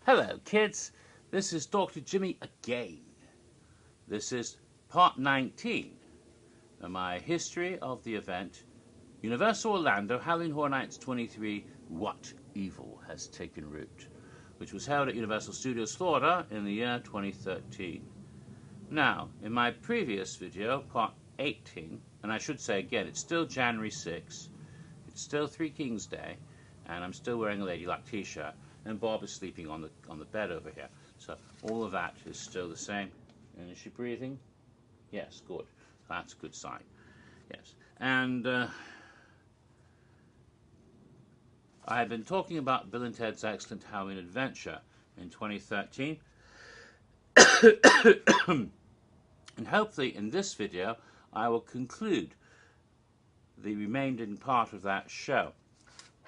Hello kids, this is Dr. Jimmy again. This is part 19 of my history of the event Universal Orlando Halloween Horror Nights 23 What Evil Has Taken Root, which was held at Universal Studios Florida in the year 2013. Now, in my previous video, part 18, and I should say again, it's still January 6th, it's still Three Kings Day, and I'm still wearing a Lady Luck t-shirt, and Bob is sleeping on the bed over here. So all of that is still the same. And is she breathing? Yes, good. That's a good sign. Yes. And I had been talking about Bill and Ted's Excellent Halloween Adventure in 2013. And hopefully in this video I will conclude the remaining part of that show.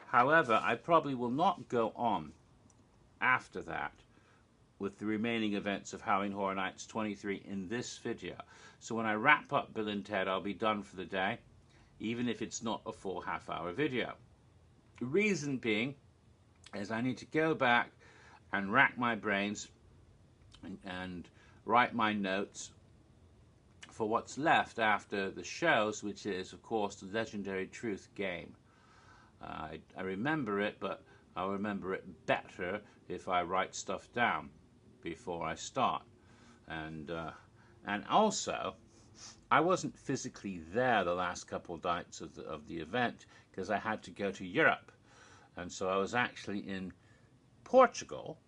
However, I probably will not go on after that with the remaining events of Halloween Horror Nights 23 in this video. So when I wrap up Bill and Ted, I'll be done for the day, even if it's not a full half-hour video. The reason being is I need to go back and rack my brains and write my notes for what's left after the shows, which is, of course, the Legendary Truth game. I remember it, but I'll remember it better if I write stuff down before I start. And also, I wasn't physically there the last couple of nights of the event because I had to go to Europe. And so I was actually in Portugal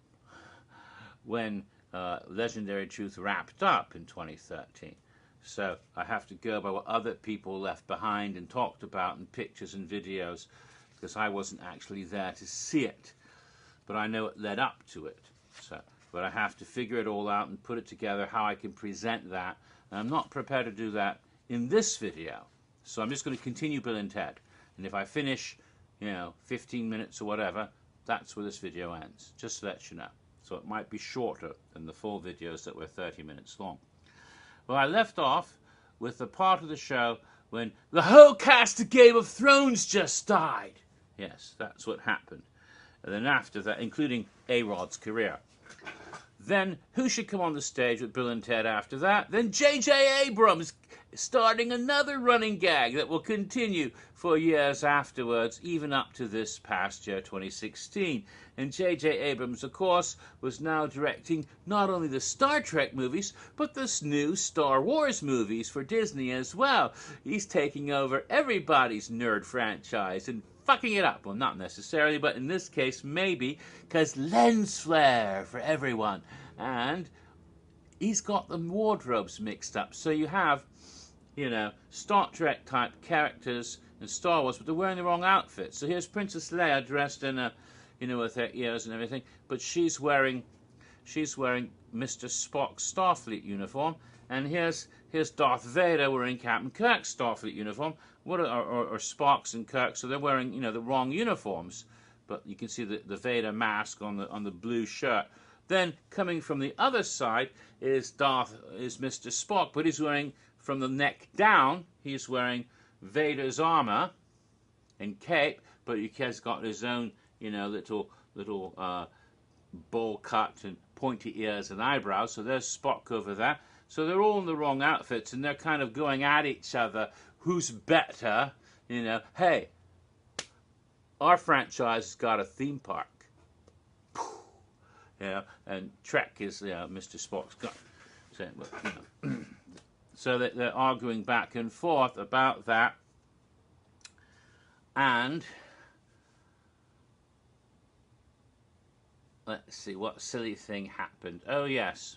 when Legendary Truth wrapped up in 2013. So I have to go by what other people left behind and talked about in pictures and videos, because I wasn't actually there to see it. But I know it led up to it. But I have to figure it all out and put it together, how I can present that. And I'm not prepared to do that in this video. So I'm just going to continue Bill and Ted. And if I finish, 15 minutes or whatever, that's where this video ends. Just to let you know. So it might be shorter than the full videos that were 30 minutes long. Well, I left off with the part of the show when the whole cast of Game of Thrones just died. Yes, that's what happened. And then after that, including A-Rod's career. Then, who should come on the stage with Bill and Ted after that? Then J.J. Abrams, starting another running gag that will continue for years afterwards, even up to this past year, 2016. And J.J. Abrams, of course, was now directing not only the Star Trek movies, but the new Star Wars movies for Disney as well. He's taking over everybody's nerd franchise and fucking it up. Well, not necessarily, but in this case, maybe, because lens flare for everyone. And he's got the wardrobes mixed up. So you have, Star Trek type characters in Star Wars, but they're wearing the wrong outfits. So here's Princess Leia dressed in a, with her ears and everything, but she's wearing Mr. Spock's Starfleet uniform, and here's Darth Vader wearing Captain Kirk's Starfleet uniform, or Spock's and Kirk, so they're wearing the wrong uniforms, but you can see the Vader mask on the blue shirt. Then coming from the other side is Mr. Spock, but he's wearing from the neck down. He's wearing Vader's armor and cape, but he has got his own little bowl cut and pointy ears and eyebrows. So there's Spock over there. So they're all in the wrong outfits, and they're kind of going at each other. Who's better? Hey, our franchise has got a theme park. And Trek is Mr. Spock's gun. So that they're arguing back and forth about that. And let's see what silly thing happened. Oh yes,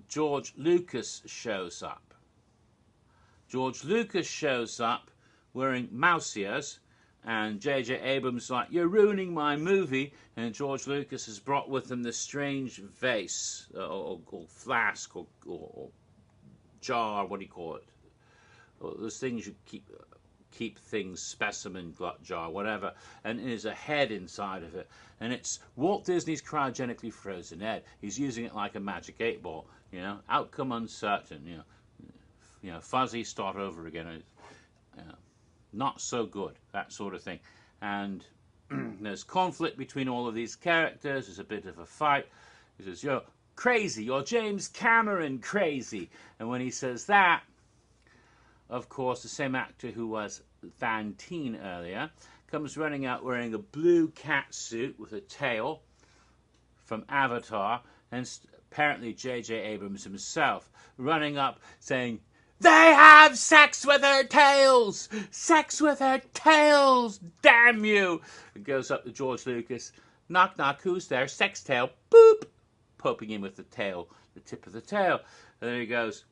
George Lucas shows up. George Lucas shows up wearing mouse ears, and J.J. Abrams like, "You're ruining my movie." And George Lucas has brought with him this strange vase or flask or jar. What do you call it? Those things you keep things, specimen jar, whatever, and there's a head inside of it, and it's Walt Disney's cryogenically frozen head. He's using it like a magic 8-ball, outcome uncertain, fuzzy, start over again, not so good, that sort of thing. And There's conflict between all of these characters. There's a bit of a fight. He says, "You're crazy. You're James Cameron crazy." And when he says that, of course, the same actor who was Fantine earlier comes running out wearing a blue cat suit with a tail from Avatar, and apparently J.J. Abrams himself running up saying, "They have sex with their tails! Sex with their tails! Damn you!" It goes up to George Lucas. "Knock, knock, who's there? Sex tail." Boop! Poking him with the tail, the tip of the tail. And then he goes,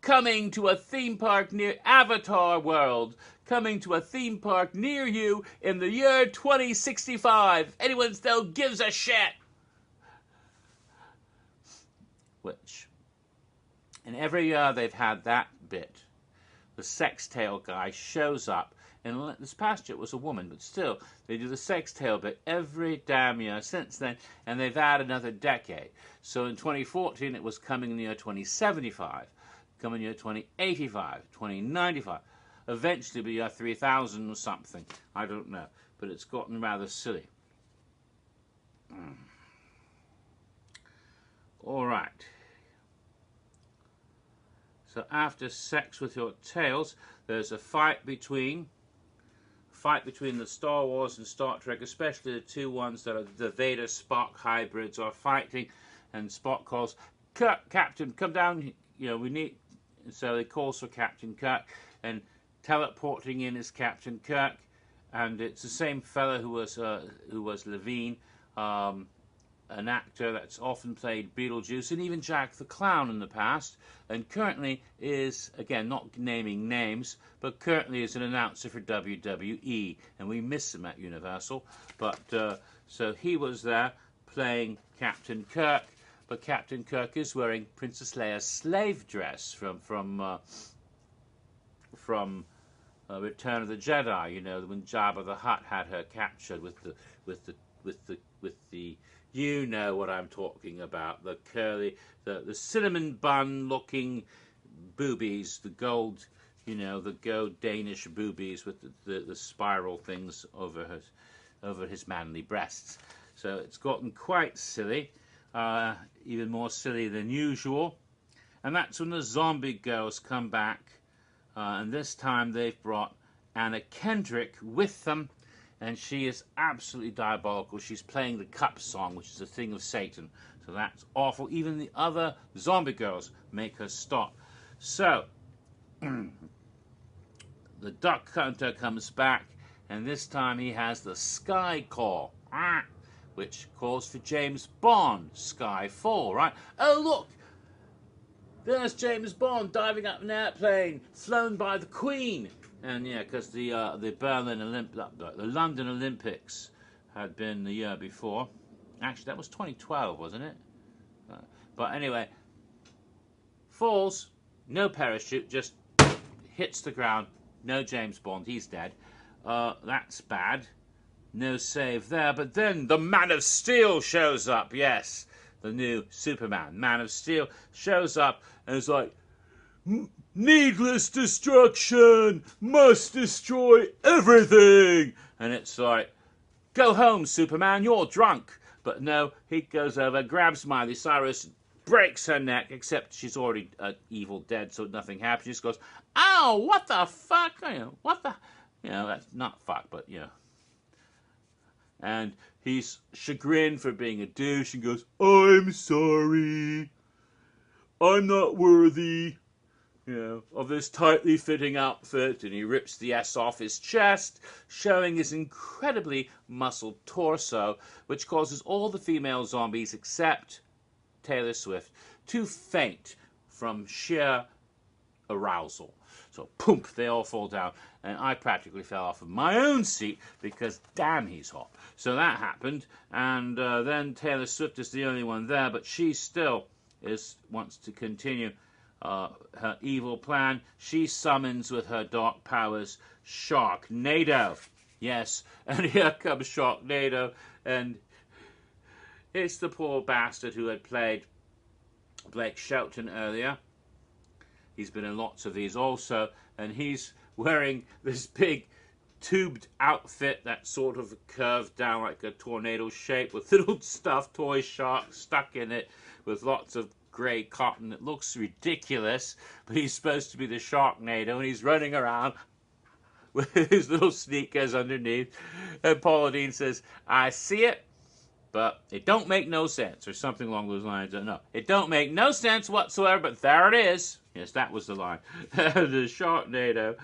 "Coming to a theme park near Avatar World. Coming to a theme park near you in the year 2065. Anyone still gives a shit." Which, and every year they've had that bit. The sex tail guy shows up, and this past year it was a woman, but still, they do the sex tail bit every damn year since then, and they've had another decade. So in 2014 it was coming in the year 2075, coming in the year 2085, 2095, eventually be year 3000 or something, I don't know, but it's gotten rather silly. All right. So after sex with your tails, there's a fight between the Star Wars and Star Trek, especially the two ones that are the Vader Spock hybrids are fighting, and Spock calls, "Kirk, Captain, come down. You know, we need." So he calls for Captain Kirk, and teleporting in is Captain Kirk, and it's the same fella who was Levine. An actor that's often played Beetlejuice and even Jack the Clown in the past, and currently is, again, not naming names, but currently is an announcer for WWE, and we miss him at Universal. But so he was there playing Captain Kirk, but Captain Kirk is wearing Princess Leia's slave dress from Return of the Jedi. You know, when Jabba the Hutt had her captured with the you know what I'm talking about, the curly, the cinnamon bun looking boobies, the gold, you know, the gold Danish boobies with the spiral things over his manly breasts. So it's gotten quite silly, even more silly than usual. And that's when the zombie girls come back, and this time they've brought Anna Kendrick with them. And she is absolutely diabolical. She's playing the Cup song, which is a thing of Satan. So that's awful. Even the other zombie girls make her stop. So, the Duck Hunter comes back, and this time he has the Sky Call, which calls for James Bond, Skyfall, right? Oh, look! There's James Bond diving up an airplane, flown by the Queen. And yeah, because the London Olympics had been the year before. Actually, that was 2012, wasn't it? But anyway, falls, no parachute, just hits the ground. No James Bond, he's dead. That's bad. No save there. But then the Man of Steel shows up. Yes, the new Superman, Man of Steel, shows up and is like, "Needless destruction must destroy everything." And it's like, "Go home, Superman, you're drunk." But no, he goes over, grabs Miley Cyrus, breaks her neck, except she's already evil dead, so nothing happens. She just goes, "Ow, what the fuck?" You know, what the, you know, that's not fuck, but you know. And he's chagrined for being a douche and goes, "I'm sorry. I'm not worthy, you know, of this tightly fitting outfit," and he rips the S off his chest, showing his incredibly muscled torso, which causes all the female zombies except Taylor Swift to faint from sheer arousal. So, poof, they all fall down, and I practically fell off of my own seat because, damn, he's hot. So that happened, and then Taylor Swift is the only one there, but she still wants to continue her evil plan. She summons with her dark powers Sharknado. Yes, and here comes Sharknado, and it's the poor bastard who had played Blake Shelton earlier. He's been in lots of these also, and he's wearing this big tubed outfit that sort of curved down like a tornado shape with little stuffed toy sharks stuck in it with lots of grey cotton. It looks ridiculous, but he's supposed to be the Sharknado, and he's running around with his little sneakers underneath. And Paula Deen says, I see it, but it don't make no sense, or something along those lines. I don't know. It don't make no sense whatsoever, but there it is. Yes, that was the line. The Sharknado.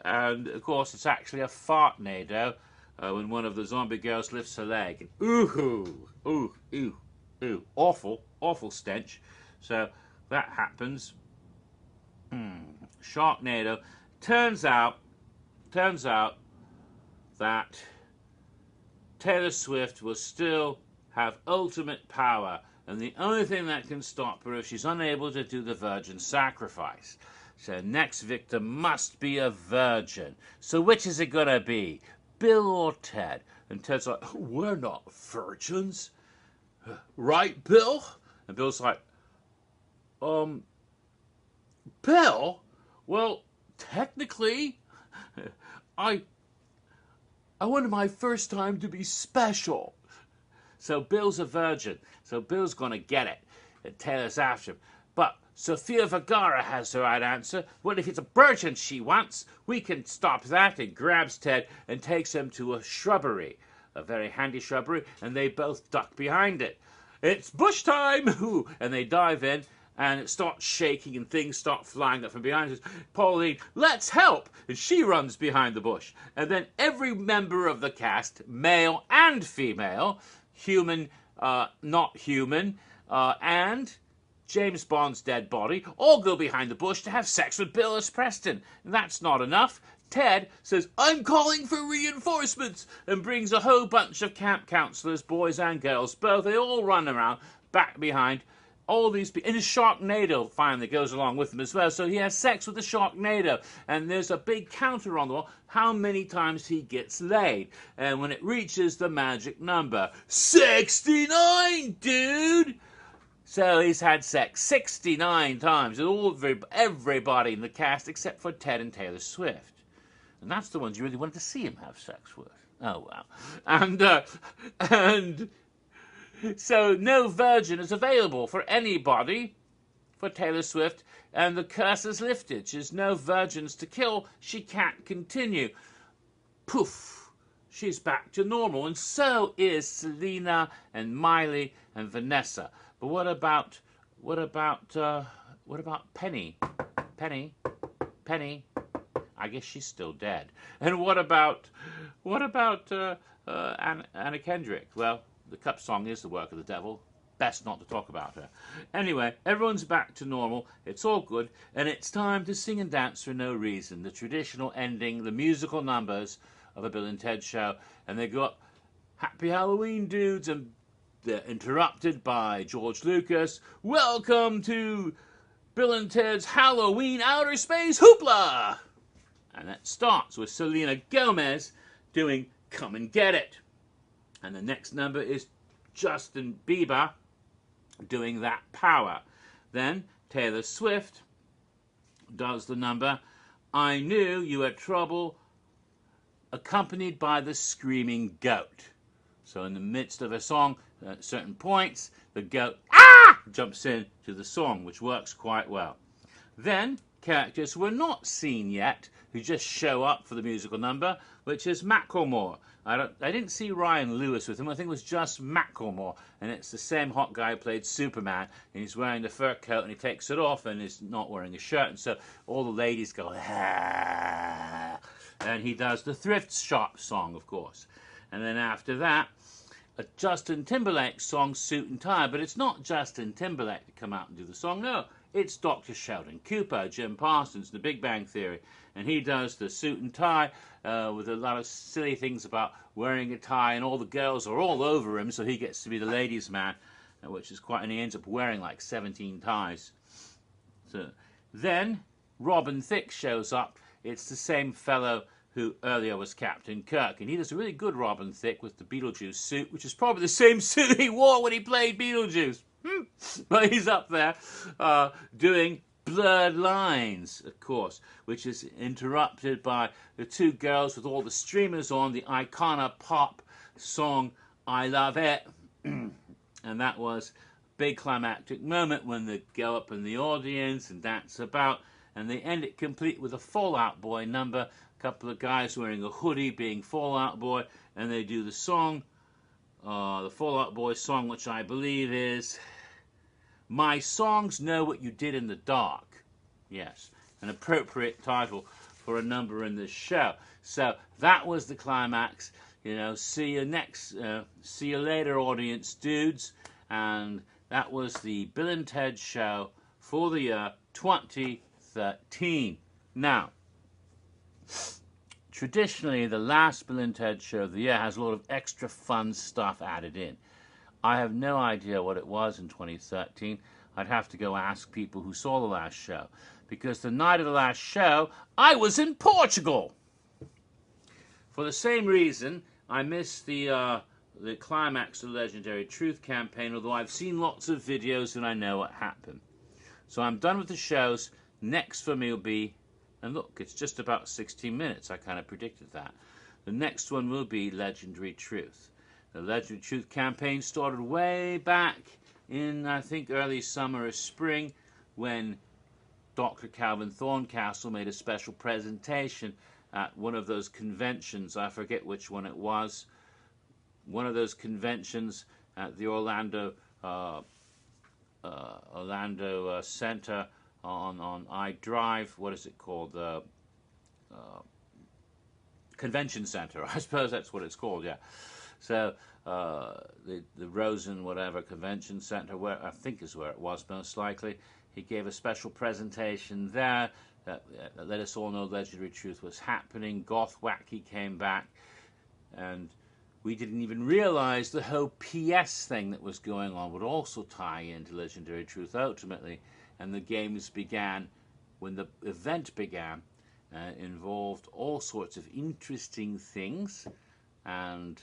And, of course, it's actually a fartnado when one of the zombie girls lifts her leg. And ooh, ooh, ooh, ooh. Awful, awful stench. So that happens. Sharknado. Turns out that Taylor Swift will still have ultimate power, and the only thing that can stop her is she's unable to do the virgin sacrifice. So next victim must be a virgin. So which is it gonna be, Bill or Ted? And Ted's like, we're not virgins, right, Bill? And Bill's like, Bill? Well, technically, I wanted my first time to be special. So Bill's a virgin. So Bill's gonna get it. And Taylor's after him. But Sofia Vergara has the right answer. Well, if it's a virgin she wants, we can stop that. And grabs Ted and takes him to a shrubbery, a very handy shrubbery, and they both duck behind it. It's bush time! And they dive in, and it starts shaking, and things start flying up from behind us. Pauline, let's help! And she runs behind the bush. And then every member of the cast, male and female, human, not human, and James Bond's dead body, all go behind the bush to have sex with Bill S. Preston. And that's not enough. Ted says, I'm calling for reinforcements, and brings a whole bunch of camp counselors, boys and girls, both. They all run around, back behind, all these people. And a Sharknado finally goes along with them as well. So he has sex with the Sharknado, and there's a big counter on the wall, how many times he gets laid. And when it reaches the magic number, 69, dude! So he's had sex 69 times with everybody in the cast except for Ted and Taylor Swift. And that's the ones you really wanted to see him have sex with. Oh, well. And so no virgin is available for anybody for Taylor Swift, and the curse is lifted. She's no virgins to kill. She can't continue. Poof. She's back to normal, and so is Selena and Miley and Vanessa. But what about Penny? Penny? I guess she's still dead. And what about Anna Kendrick? Well, the Cup song is the work of the devil. Best not to talk about her. Anyway, everyone's back to normal. It's all good, and it's time to sing and dance for no reason. The traditional ending, the musical numbers of a Bill and Ted show, and they got Happy Halloween, dudes, and they're interrupted by George Lucas. Welcome to Bill and Ted's Halloween Outer Space Hoopla! And that starts with Selena Gomez doing Come and Get It. And the next number is Justin Bieber doing That Power. Then Taylor Swift does the number I Knew You Had Trouble, accompanied by the Screaming Goat. So in the midst of a song, at certain points, the goat jumps in to the song, which works quite well. Then characters who are not seen yet, who just show up for the musical number, which is Macklemore. I didn't see Ryan Lewis with him. I think it was just Macklemore, and it's the same hot guy who played Superman, and he's wearing the fur coat, and he takes it off, and he's not wearing a shirt, and so all the ladies go, and he does the Thrift Shop song, of course. And then after that, a Justin Timberlake song, Suit and Tie, but it's not Justin Timberlake to come out and do the song, no. It's Dr. Sheldon Cooper, Jim Parsons, The Big Bang Theory, and he does the suit and tie with a lot of silly things about wearing a tie, and all the girls are all over him, so he gets to be the ladies' man, which is quite, and he ends up wearing like 17 ties. So then Robin Thicke shows up. It's the same fellow who earlier was Captain Kirk, and he does a really good Robin Thicke with the Beetlejuice suit, which is probably the same suit he wore when he played Beetlejuice. But he's up there doing Blurred Lines, of course, which is interrupted by the two girls with all the streamers on, the Icona Pop song I Love It. And that was a big climactic moment when they go up in the audience and dance about, and they end it complete with a Fall Out Boy number, a couple of guys wearing a hoodie being Fall Out Boy, and they do the song, the Fall Out Boy song, which I believe is My Songs Know What You Did in the Dark. Yes, an appropriate title for a number in this show. So that was the climax. You know, see you later, audience dudes. And that was the Bill and Ted show for the year 2013. Now, traditionally, the last Bill and Ted show of the year has a lot of extra fun stuff added in. I have no idea what it was in 2013. I'd have to go ask people who saw the last show. Because the night of the last show, I was in Portugal. For the same reason, I missed the climax of the Legendary Truth campaign, although I've seen lots of videos and I know what happened. So I'm done with the shows. Next for me will be, and look, it's just about 16 minutes. I kind of predicted that. The next one will be Legendary Truth. The Legendary Truth campaign started way back in, I think, early summer or spring, when Dr. Calvin Thorncastle made a special presentation at one of those conventions. I forget which one it was. One of those conventions at the Orlando Center on iDrive. What is it called? The Convention Center. I suppose that's what it's called. Yeah. So the Rosen whatever Convention Center, where I think is where it was most likely. He gave a special presentation there that let us all know Legendary Truth was happening. Goth Wacky came back, and we didn't even realize the whole PS thing that was going on would also tie into Legendary Truth ultimately. And the games began, when the event began, involved all sorts of interesting things, and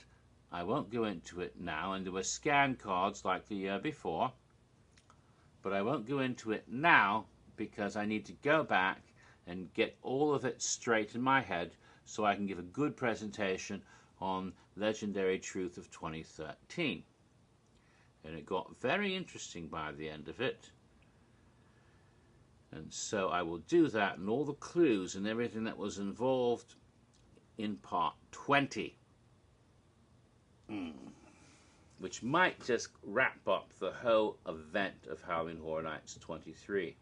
I won't go into it now. And there were scan cards like the year before, but I won't go into it now because I need to go back and get all of it straight in my head so I can give a good presentation on Legendary Truth of 2013. And it got very interesting by the end of it. And so I will do that and all the clues and everything that was involved in part 20. Which might just wrap up the whole event of Halloween Horror Nights 23.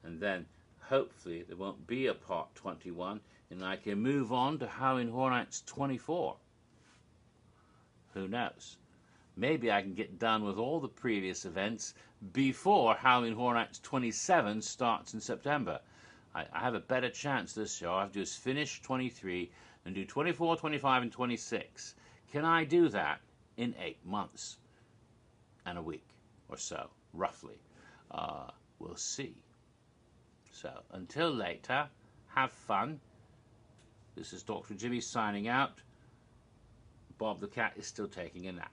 And then hopefully there won't be a part 21 and I can move on to Halloween Horror Nights 24. Who knows? Maybe I can get done with all the previous events before Halloween Horror Nights 27 starts in September. I have a better chance this year. All I have to do is finish 23 and do 24, 25, and 26. Can I do that in 8 months and a week or so, roughly? We'll see. So until later, have fun. This is Dr. Jimmy signing out. Bob the cat is still taking a nap.